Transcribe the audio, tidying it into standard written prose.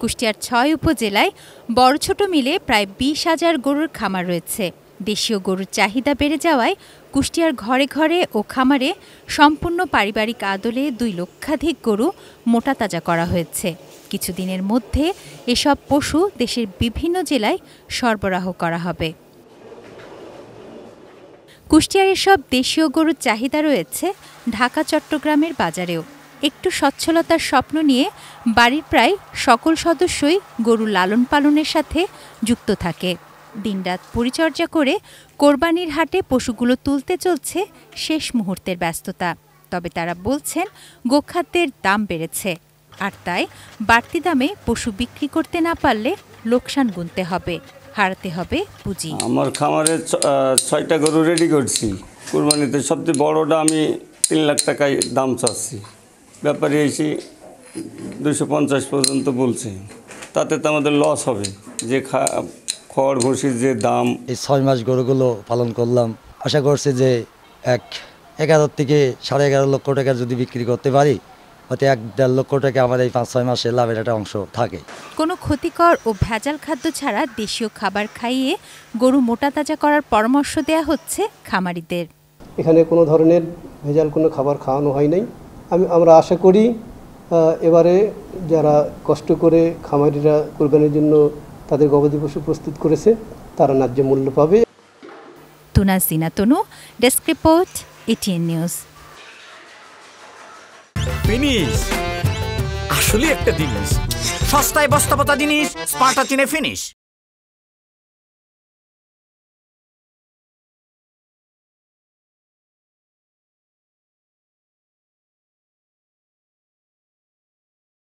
কুষ্টিয়ার ৬ উপজেলায় বড় ছোট মিলে প্রায় ২০,০০০ গরুর খামার রয়েছে। দেশীয় গরুর চাহিদা বেড়ে যাওয়ায় কুষ্টিয়ার ঘরে ঘরে ও খামারে সম্পূর্ণ পারিবারিক আদলে ২ লক্ষাধিক গরু মোটাতাজা করা হয়েছে। কিছুদিনের মধ্যে এসব পশু দেশের বিভিন্ন জেলায় সরবরাহ করা হবে। কুষ্টিয়ার এসব দেশীয় গরুর চাহিদা রয়েছে ঢাকা চট্টগ্রামের বাজারেও। একটু সচ্ছলতার স্বপ্ন নিয়ে বাড়ির প্রায় সকল সদস্যই গরু লালন পালনের সাথে যুক্ত থাকে। দিনরাত পরিচর্যা করে কোরবানির হাটে পশুগুলো তুলতে চলছে শেষ মুহূর্তের ব্যস্ততা। তবে তারা বলছেন গোখাদ্যের দাম বেড়েছে, আর তাই বাড়তি দামে পশু বিক্রি করতে না পারলে লোকসান গুনতে হবে, হারাতে হবে পুঁজি। আমার খামারে ৬টা গরু রেডি করছি। কোরবানিতে সবচেয়ে বড়টা আমি ৩ লাখ টাকায় দাম চাচ্ছি। ব্যাপারী এসে ২৫০ পর্যন্ত বলছে, তাতে তো আমাদের লস হবে। যে খড় ভুসির যে দাম। এই ৬ মাস গরুগুলো পালন করলাম, আশা করছি যে ১১ থেকে ১১.৫ লক্ষ টাকা যদি বিক্রি করতে পারি, হয়তো ১.৫ লক্ষ টাকা আমার এই ৫-৬ মাসে লাভের একটা অংশ থাকে। কোনো ক্ষতিকর ও ভেজাল খাদ্য ছাড়া দেশীয় খাবার খাইয়ে গরু মোটাতাজা করার পরামর্শ দেয়া হচ্ছে খামারিদের। এখানে কোনো ধরনের ভেজাল কোনো খাবার খাওয়ানো হয় নাই। আমরা আশা করি এবারে যারা কষ্ট করে খামারিরা কোরবানির জন্য তাদের গবাদি পশু প্রস্তুত করেছে, তারা ন্যায্য মূল্য পাবে। Tunazina Tanu, desk report, ATN news. Finish আসলে একটা জিনিস, সস্তায় বস্তাপতা জিনিস, স্পার্টা চিনে ফিনিশ।